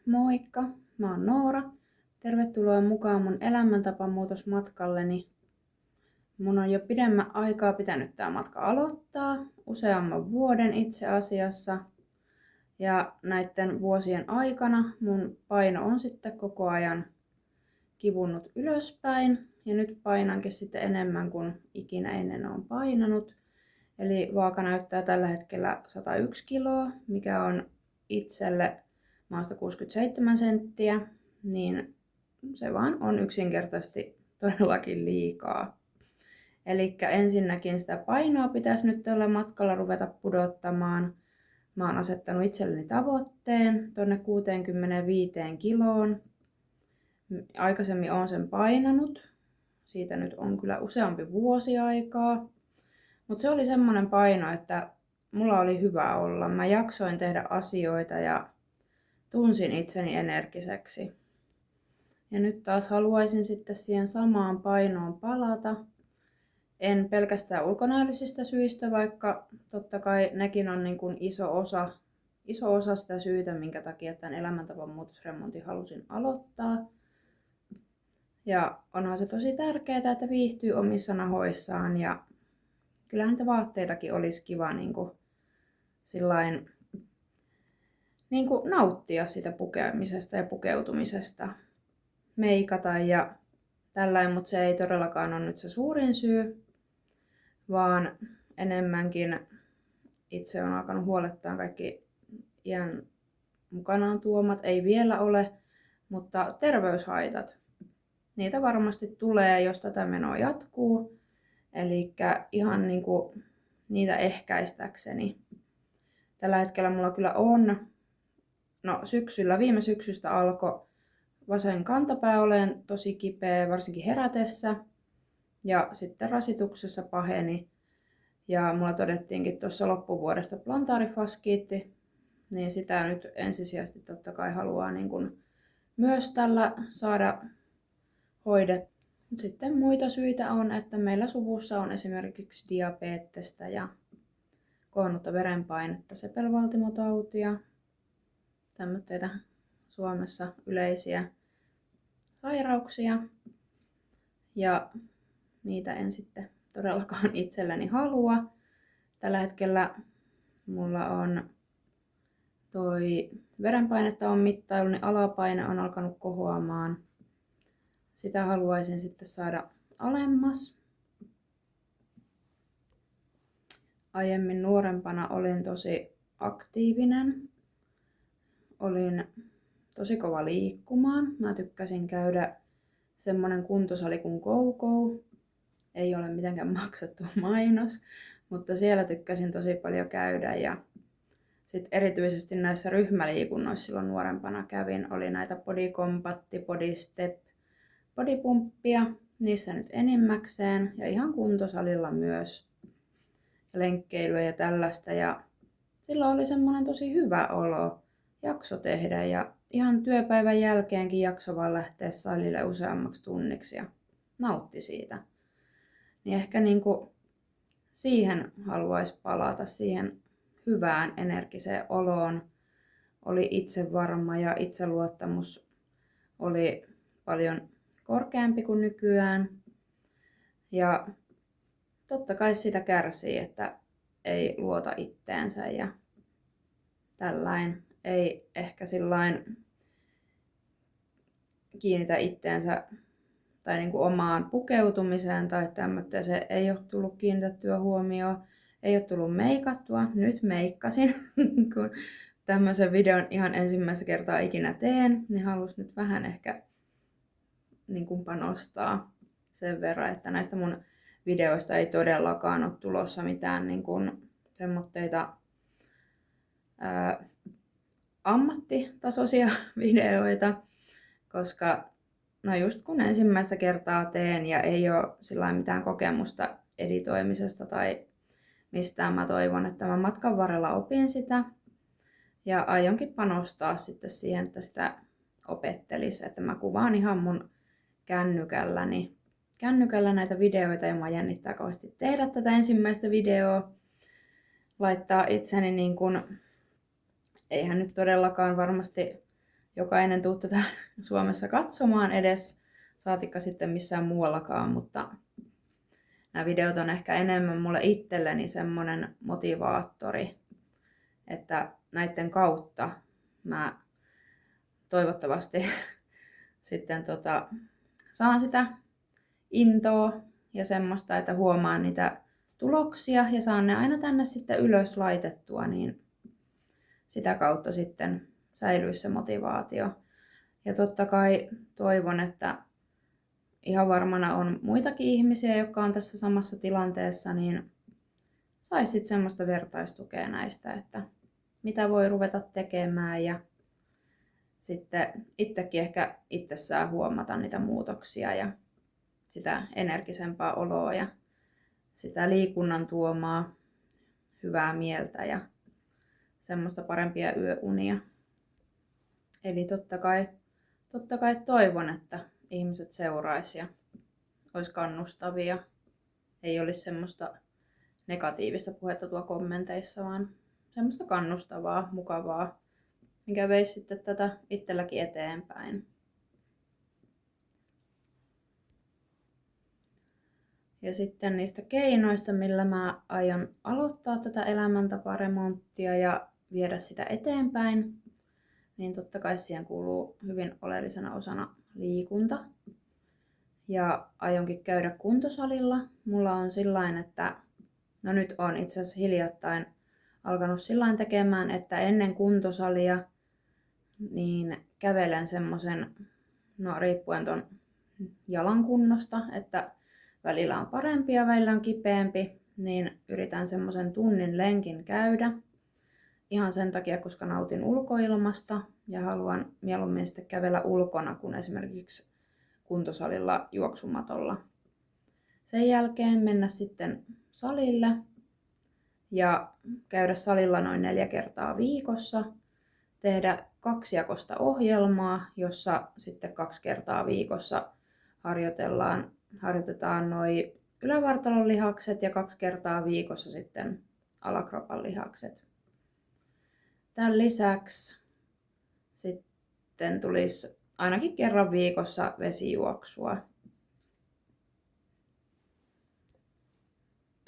Moikka, mä oon Noora. Tervetuloa mukaan mun elämäntapamuutosmatkalleni. Mun on jo pidemmän aikaa pitänyt tää matka aloittaa, useamman vuoden itse asiassa. Ja näiden vuosien aikana mun paino on sitten koko ajan kivunnut ylöspäin. Ja nyt painankin sitten enemmän kuin ikinä ennen on painanut. Eli vaaka näyttää tällä hetkellä 101 kiloa, mikä on itselle, mä oon 167 senttiä, niin se vaan on yksinkertaisesti todellakin liikaa. Eli ensinnäkin sitä painoa pitäisi nyt tällä matkalla ruveta pudottamaan. Mä oon asettanut itselleni tavoitteen tonne 65 kiloon. Aikaisemmin oon sen painanut. Siitä nyt on kyllä useampi vuosi aikaa. Mutta se oli semmoinen paino, että mulla oli hyvä olla. Mä jaksoin tehdä asioita ja tunsin itseni energiseksi. Ja nyt taas haluaisin sitten siihen samaan painoon palata. En pelkästään ulkonäöllisistä syistä, vaikka totta kai nekin on niin kuin iso osa sitä syytä, minkä takia tämän elämäntapamuutosremontin halusin aloittaa. Ja onhan se tosi tärkeää, että viihtyy omissa nahoissaan ja kyllähän niitä vaatteitakin olisi kiva niin kuin nauttia sitä pukemisesta ja pukeutumisesta, meikata ja tällainen, mutta se ei todellakaan ole nyt se suurin syy, vaan enemmänkin itse on alkanut huolettaa kaikki iän mukanaan tuomat, ei vielä ole, mutta terveyshaitat. Niitä varmasti tulee, jos tätä menoa jatkuu, eli ihan niin kuin niitä ehkäistäkseni. Tällä hetkellä mulla kyllä on, viime syksystä alkoi vasen kantapää olen tosi kipeä, varsinkin herätessä. Ja sitten rasituksessa paheni. Ja mulla todettiinkin tuossa loppuvuodesta plantaarifaskiitti, niin sitä nyt ensisijaisesti totta kai haluaa niin kun myös tällä saada hoidettua. Sitten muita syitä on, että meillä suvussa on esimerkiksi diabetesta ja kohonnutta verenpainetta, sepelvaltimotautia, tämmöitä Suomessa yleisiä sairauksia. Ja niitä en sitten todellakaan itselleni halua. Tällä hetkellä mulla on verenpainetta on mittailu, niin alapaine on alkanut kohoamaan. Sitä haluaisin sitten saada alemmas. Aiemmin nuorempana olin tosi aktiivinen. Olin tosi kova liikkumaan. Mä tykkäsin käydä semmonen kuntosali kuin GoGo. Ei ole mitenkään maksettu mainos, mutta siellä tykkäsin tosi paljon käydä. Ja sitten erityisesti näissä ryhmäliikunnoissa silloin nuorempana kävin. Oli näitä Body Combat, Body Step, bodypumppia. Niissä nyt enimmäkseen ja ihan kuntosalilla myös. Lenkkeilyä ja tällaista. Ja silloin oli semmoinen tosi hyvä olo. Jakso tehdä ja ihan työpäivän jälkeenkin jakso vaan lähteä salille useammaksi tunniksi ja nautti siitä. Niin ehkä siihen haluaisi palata, siihen hyvään energiseen oloon. Oli itsevarma ja itseluottamus oli paljon korkeampi kuin nykyään. Ja totta kai sitä kärsii, että ei luota itteensä ja tällainen. Ei ehkä sillain kiinnitä itteensä tai niin kuin omaan pukeutumiseen tai tämmöistä. Se ei ole tullut kiinnitettyä huomioon, ei ole tullut meikattua. Nyt meikkasin, kun tämmöisen videon ihan ensimmäistä kertaa ikinä teen, niin halus nyt vähän ehkä niin kuin panostaa sen verran, että näistä mun videoista ei todellakaan ole tulossa mitään niin kuin semmoitteita ammattitasoisia videoita, koska just kun ensimmäistä kertaa teen ja ei ole sillä mitään kokemusta editoimisesta tai mistään, mä toivon, että mä matkan varrella opin sitä ja aionkin panostaa sitten siihen, että sitä opettelisi, että mä kuvaan ihan mun kännykällä näitä videoita ja mä jännittää kauheasti tehdä tätä ensimmäistä videoa, laittaa itseni niin kuin, eihän nyt todellakaan varmasti jokainen tuu tätä Suomessa katsomaan edes, saatikka sitten missään muuallakaan, mutta nämä videot on ehkä enemmän mulle itselleni semmonen motivaattori, että näiden kautta mä toivottavasti sitten saan sitä intoa ja semmoista, että huomaan niitä tuloksia ja saan ne aina tänne sitten ylös laitettua, niin sitä kautta sitten säilyisi se motivaatio. Ja totta kai toivon, että ihan varmana on muitakin ihmisiä, jotka on tässä samassa tilanteessa, niin saisi sitten semmoista vertaistukea näistä, että mitä voi ruveta tekemään ja sitten itsekin ehkä itsessään huomata niitä muutoksia ja sitä energisempaa oloa ja sitä liikunnan tuomaa hyvää mieltä ja semmoista parempia yöunia. Eli totta kai toivon, että ihmiset seuraisi ja olisi kannustavia. Ei olisi semmoista negatiivista puhetta tuo kommenteissa, vaan semmoista kannustavaa, mukavaa, mikä veisi sitten tätä itselläkin eteenpäin. Ja sitten niistä keinoista, millä mä aion aloittaa tätä elämäntaparemonttia ja viedä sitä eteenpäin, niin totta kai siihen kuuluu hyvin oleellisena osana liikunta. Ja aionkin käydä kuntosalilla. Mulla on sillain, että no nyt on itse asiassa hiljattain alkanut sillain tekemään, että ennen kuntosalia niin kävelen semmosen, no riippuen ton jalan kunnosta, että välillä on parempi ja välillä on kipeämpi, niin yritän semmoisen tunnin lenkin käydä. Ihan sen takia, koska nautin ulkoilmasta ja haluan mieluummin sitten kävellä ulkona kuin esimerkiksi kuntosalilla juoksumatolla. Sen jälkeen mennä sitten salille ja käydä salilla noin 4 kertaa viikossa. Tehdä 2-jakoista ohjelmaa, jossa sitten 2 kertaa viikossa harjoitetaan noi ylävartalon lihakset ja 2 kertaa viikossa sitten alakropan lihakset. Tämän lisäksi sitten tulisi ainakin kerran viikossa vesijuoksua.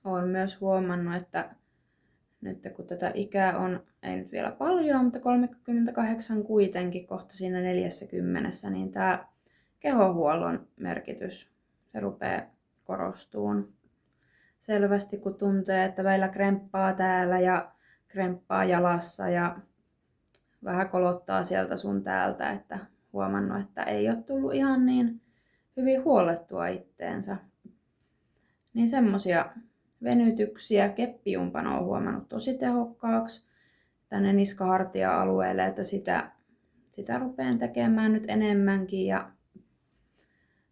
Olen myös huomannut, että nyt kun tätä ikää on, ei nyt vielä paljon, mutta 38 kuitenkin kohta siinä 40, niin tämä kehonhuollon merkitys, se rupeaa korostumaan selvästi, kun tuntee, että välillä kremppaa täällä ja kremppaa jalassa ja vähän kolottaa sieltä sun täältä, että huomannut, että ei ole tullut ihan niin hyvin huolettua itteensä. Niin semmosia venytyksiä, keppijumpana on huomannut tosi tehokkaaksi tänne niskahartia-alueelle, että sitä rupean tekemään nyt enemmänkin ja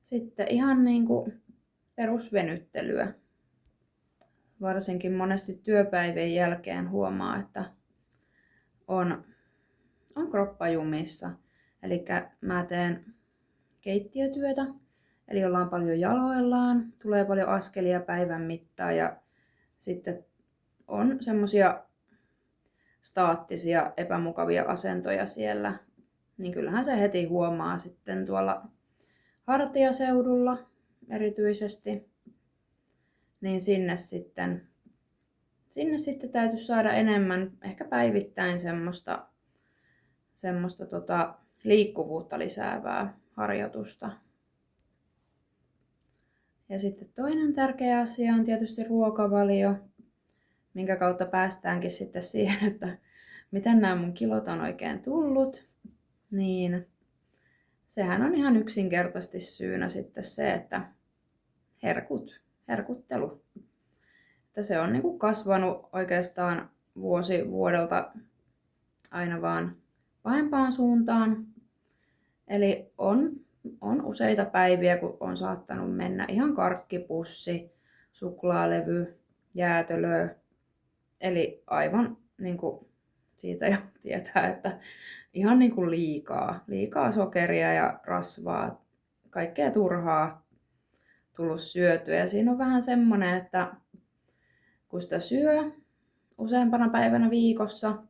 sitten ihan niinku perusvenyttelyä. Varsinkin monesti työpäivien jälkeen huomaa, että on kroppa jumissa. Eli mä teen keittiötyötä, eli ollaan paljon jaloillaan, tulee paljon askelia päivän mittaan ja sitten on semmosia staattisia epämukavia asentoja siellä, niin kyllähän se heti huomaa sitten tuolla hartiaseudulla erityisesti, niin sinne sitten täytyisi saada enemmän, ehkä päivittäin semmoista liikkuvuutta lisäävää harjoitusta. Ja sitten toinen tärkeä asia on tietysti ruokavalio, minkä kautta päästäänkin sitten siihen, että miten nämä mun kilot on oikein tullut. Niin sehän on ihan yksinkertaisesti syynä sitten se, että herkuttelu. Että se on niinku kasvanut oikeastaan vuosi vuodelta aina vaan pahempaan suuntaan. Eli on useita päiviä, kun on saattanut mennä ihan karkkipussi, suklaalevy, jäätelö. Eli aivan niin kuin siitä jo tietää, että ihan niin kuin liikaa sokeria ja rasvaa, kaikkea turhaa tullut syötyä. Ja siinä on vähän semmoinen, että kun sitä syö useampana päivänä viikossa,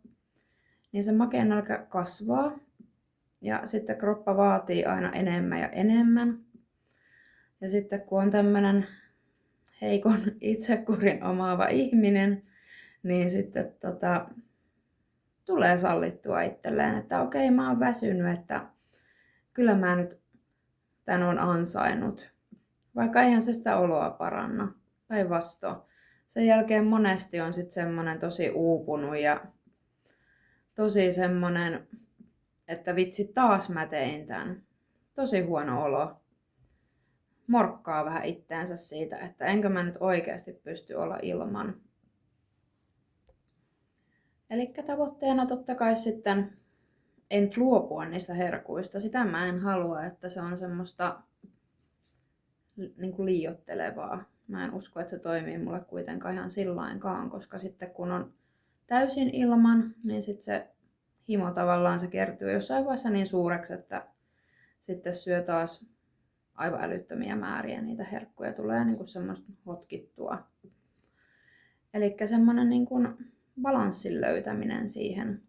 niin se makea nälkä kasvaa. Ja sitten kroppa vaatii aina enemmän ja enemmän. Ja sitten kun on tämmöinen heikon itsekurin omaava ihminen, niin sitten tulee sallittua itselleen, että okei, mä oon väsynyt, että kyllä mä nyt tän on ansainnut. Vaikka eihän se sitä oloa paranna. Päinvastoin. Sen jälkeen monesti on sitten semmonen tosi uupunut ja tosi semmonen, että vitsi taas mä tein tän. Tosi huono olo. Morkkaa vähän itteensä siitä, että enkö mä nyt oikeasti pysty olla ilman. Eli tavoitteena totta kai sitten en luopua niistä herkuista. Sitä mä en halua, että se on semmoista niin kuin liioittelevaa. Mä en usko, että se toimii mulle kuitenkaan ihan sillainkaan, koska sitten kun on täysin ilman, niin sitten se himo tavallaan se kertyy jossain vaiheessa niin suureksi, että sitten syö taas aivan älyttömiä määriä niitä herkkuja. Tulee niin kuin semmoista hotkittua. Eli semmoinen niin kuin balanssin löytäminen siihen.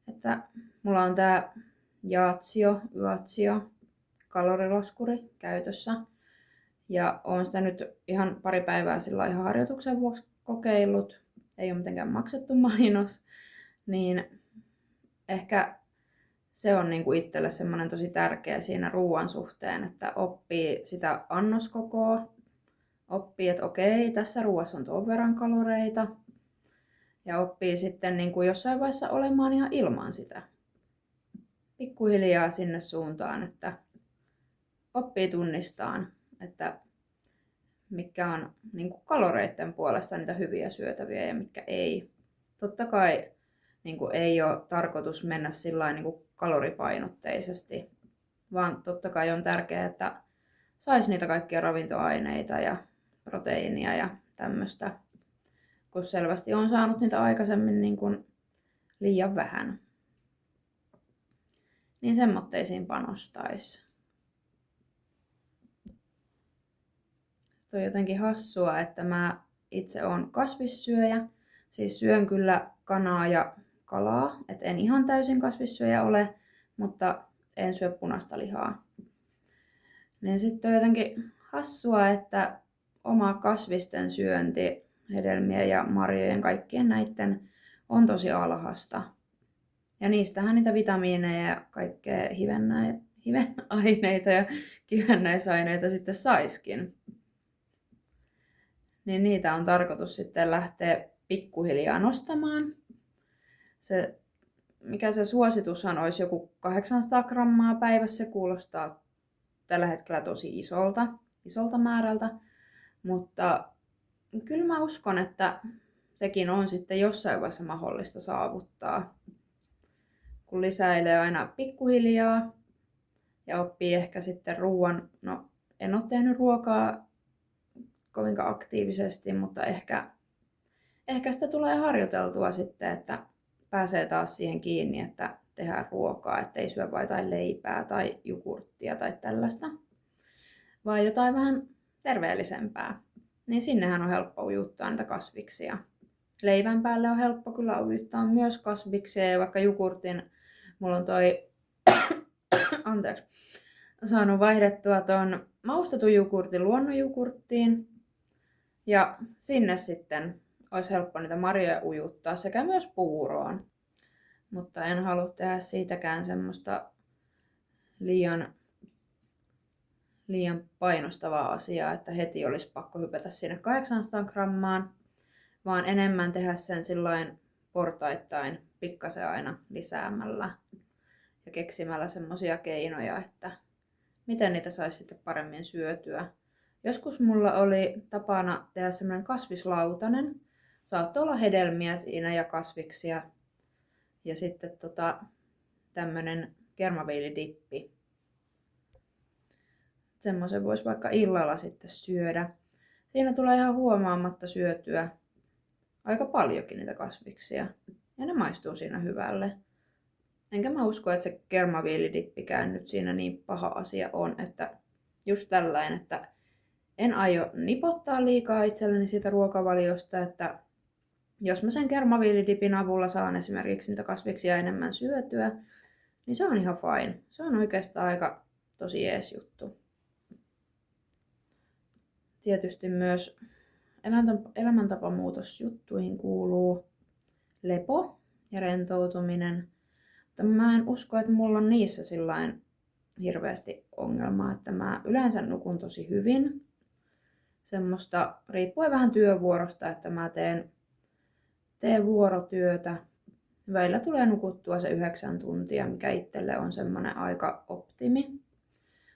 Että mulla on tää Yatio kalorilaskuri käytössä. Ja oon sitä nyt ihan pari päivää sillä ihan harjoituksen vuoksi kokeillut. Ei ole mitenkään maksettu mainos. Niin ehkä se on niinku itselle semmoinen tosi tärkeä siinä ruoan suhteen, että oppii sitä annoskokoa. Oppii, että okei, tässä ruoassa on tuon verran kaloreita. Ja oppii sitten niinku jossain vaiheessa olemaan ihan ilman sitä. Pikkuhiljaa sinne suuntaan, että oppii tunnistaan, että mitkä on niin kuin kaloreiden puolesta niitä hyviä syötäviä ja mitkä ei. Totta kai niin kuin ei ole tarkoitus mennä sillain niin kuin kaloripainotteisesti, vaan totta kai on tärkeää, että saisi niitä kaikkia ravintoaineita ja proteiinia ja tämmöistä, kun selvästi on saanut niitä aikaisemmin niin kuin liian vähän. Niin semmoitteisiin panostaisi. On jotenkin hassua, että mä itse olen kasvissyöjä. Siis syön kyllä kanaa ja kalaa. Et en ihan täysin kasvissyöjä ole, mutta en syö punaista lihaa. Niin sitten on jotenkin hassua, että oma kasvisten syönti, hedelmien ja marjojen kaikkien näiden on tosi alhasta. Ja niistähän niitä vitamiineja ja kaikkea hivenaineita ja kivennäisaineita sitten saiskin. Niin niitä on tarkoitus sitten lähteä pikkuhiljaa nostamaan. Mikä se suositushan olisi joku 800 grammaa päivässä, se kuulostaa tällä hetkellä tosi isolta määrältä, mutta kyllä mä uskon, että sekin on sitten jossain vaiheessa mahdollista saavuttaa, kun lisäilee aina pikkuhiljaa ja oppii ehkä sitten ruoan, no en ole tehnyt ruokaa kovinkaan aktiivisesti, mutta ehkä sitä tulee harjoiteltua sitten, että pääsee taas siihen kiinni, että tehdään ruokaa, ettei syö vain jotain leipää tai jogurttia tai tällaista, vaan jotain vähän terveellisempää. Niin sinnehän on helppo ujuttaa niitä kasviksia. Leivän päälle on helppo kyllä ujuttaa myös kasviksia, ja vaikka jogurtin, mulla on saanut vaihdettua ton maustetun jogurtin luonnonjogurttiin, ja sinne sitten olisi helppo niitä marjoja ujuttaa sekä myös puuroon. Mutta en halua tehdä siitäkään semmoista liian painostavaa asiaa, että heti olisi pakko hypätä sinne 800 grammaan, vaan enemmän tehdä sen silloin portaittain pikkasen aina lisäämällä ja keksimällä semmoisia keinoja, että miten niitä saisi sitten paremmin syötyä. Joskus mulla oli tapana tehdä semmoinen kasvislautanen. Saattoi olla hedelmiä siinä ja kasviksia. Ja sitten tämmönen kermaviilidippi. Semmoisen voisi vaikka illalla sitten syödä. Siinä tulee ihan huomaamatta syötyä aika paljonkin niitä kasviksia. Ja ne maistuu siinä hyvälle. Enkä mä usko, että se kermaviilidippikään nyt siinä niin paha asia on, että just tällainen, että en aio nipottaa liikaa itselleni siitä ruokavaliosta, että jos mä sen kermaviilidipin avulla saan esimerkiksi niitä kasviksia enemmän syötyä, niin se on ihan fine. Se on oikeastaan aika tosi jees juttu. Tietysti myös elämäntapamuutosjuttuihin kuuluu lepo ja rentoutuminen. Mutta mä en usko, että mulla on niissä sillain hirveästi ongelmaa, että mä yleensä nukun tosi hyvin. Semmoista riippuen vähän työvuorosta, että mä teen vuorotyötä. Välillä tulee nukuttua se 9 tuntia, mikä itselle on semmoinen aika optimi.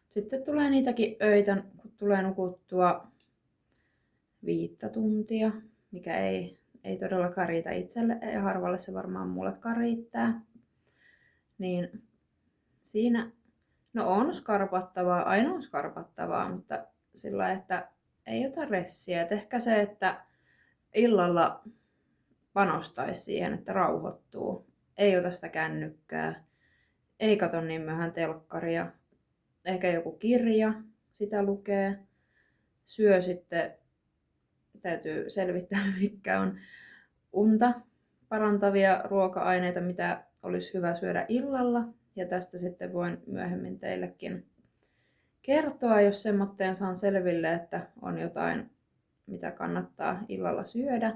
Sitten tulee niitäkin öitä, kun tulee nukuttua 5 tuntia, mikä ei todellakaan riitä itselle ja harvalle se varmaan mullekaan riittää. Niin siinä, no on skarpattavaa, aina on skarpattavaa, mutta sillä että ei ota ressiä. Et ehkä se, että illalla panostaisi siihen, että rauhoittuu. Ei ota sitä kännykkää, ei kato niin myöhään telkkaria, ehkä joku kirja, sitä lukee. Syö sitten, täytyy selvittää mitkä on unta parantavia ruoka-aineita, mitä olisi hyvä syödä illalla. Ja tästä sitten voin myöhemmin teillekin kertoa, jos semmoitteen saan selville, että on jotain, mitä kannattaa illalla syödä.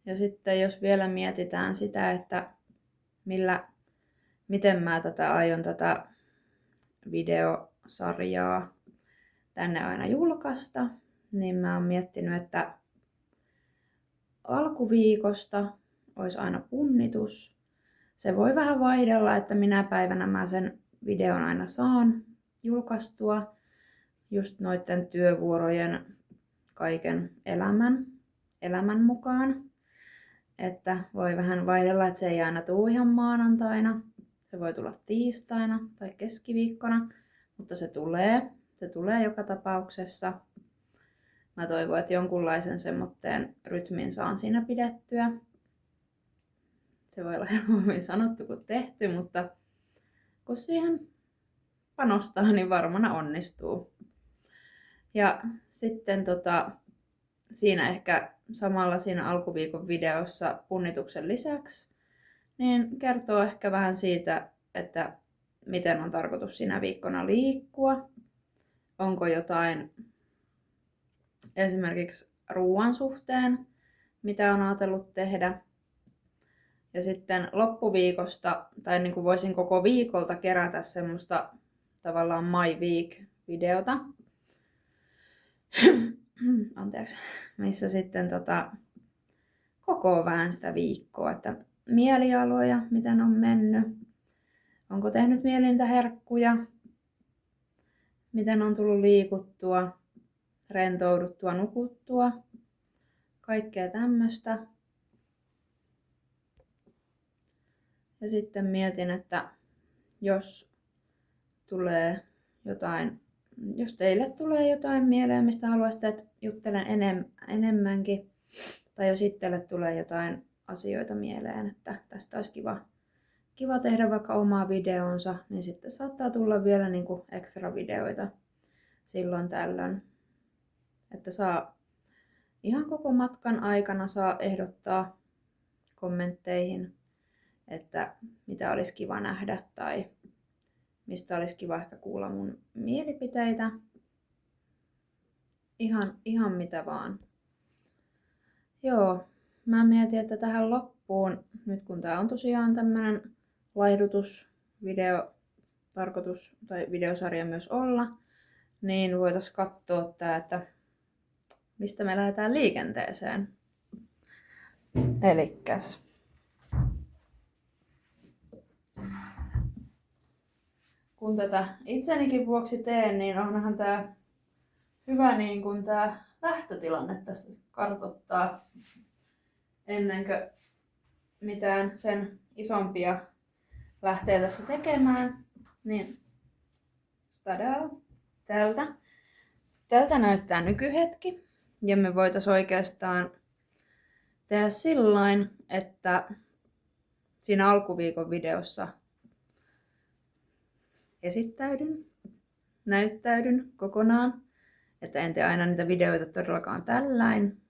Ja sitten jos vielä mietitään sitä, että miten mä aion tätä videosarjaa tänne aina julkaista, niin mä oon miettinyt, että alkuviikosta olisi aina punnitus. Se voi vähän vaihdella, että minä päivänä mä sen videon aina saan julkaistua just noiden työvuorojen kaiken elämän mukaan. Että voi vähän vaihdella, että se ei aina tule ihan maanantaina. Se voi tulla tiistaina tai keskiviikkona, mutta se tulee joka tapauksessa. Mä toivon, että jonkunlaisen semmoitteen rytmin saan siinä pidettyä. Se voi olla helpommin sanottu kuin tehty, mutta kun siihen panostaa, niin varmana onnistuu. Ja sitten siinä ehkä samalla siinä alkuviikon videossa punnituksen lisäksi, niin kertoo ehkä vähän siitä, että miten on tarkoitus siinä viikkona liikkua. Onko jotain esimerkiksi ruoan suhteen, mitä on ajatellut tehdä. Ja sitten loppuviikosta, tai niin kuin voisin koko viikolta kerätä semmoista tavallaan My Week-videota. Anteeksi. Missä sitten koko vähän sitä viikkoa, että mielialoja, miten on mennyt. Onko tehnyt mieli niitä herkkuja, miten on tullut liikuttua, rentouduttua, nukuttua, kaikkea tämmöistä. Ja sitten mietin, että jos teille tulee jotain mieleen, mistä haluaisitte, että juttelen enemmänkin, tai jos itselle tulee jotain asioita mieleen, että tästä olisi kiva tehdä vaikka omaa videonsa, niin sitten saattaa tulla vielä niin kuin extra videoita silloin tällöin. Että saa ihan koko matkan aikana saa ehdottaa kommentteihin, että mitä olisi kiva nähdä tai mistä olisi kiva ehkä kuulla mun mielipiteitä. Ihan mitä vaan. Joo, mä mietin, että tähän loppuun, nyt kun tää on tosiaan tämmönen laihdutusvideo tarkoitus tai videosarja myös olla, niin voitaisiin katsoa tää, että mistä me lähdetään liikenteeseen. Elikkäs. Kun tätä itsenikin vuoksi teen, niin onhan tää hyvä niin kun tää lähtötilanne tässä kartoittaa ennen kuin mitään sen isompia lähtee tässä tekemään. Niin stadaa, tältä näyttää nykyhetki. Ja me voitaisiin oikeastaan tehdä sillain, että siinä alkuviikon videossa näyttäydyn kokonaan. Että en tee aina niitä videoita todellakaan tälläin,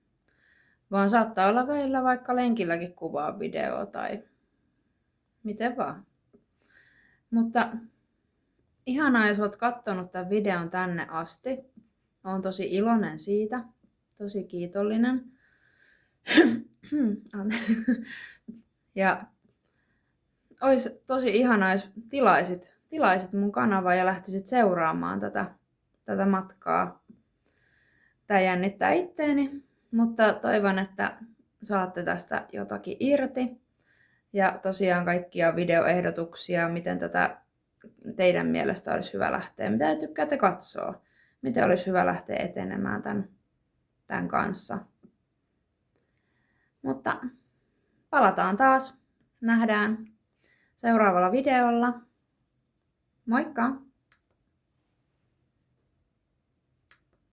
vaan saattaa olla välillä vaikka lenkilläkin kuvaa videoa tai miten vaan. Mutta ihanaa, jos olet katsonut tämän videon tänne asti. Olen tosi iloinen siitä, tosi kiitollinen. Ja olisi tosi ihanaa, jos tilaisit mun kanavaa ja lähtisit seuraamaan tätä matkaa. Tää jännittää itteeni, mutta toivon, että saatte tästä jotakin irti. Ja tosiaan kaikkia videoehdotuksia, miten tätä teidän mielestä olisi hyvä lähteä, mitä tykkäätte katsoa, miten olisi hyvä lähteä etenemään tämän kanssa. Mutta palataan taas, nähdään seuraavalla videolla. Moikka!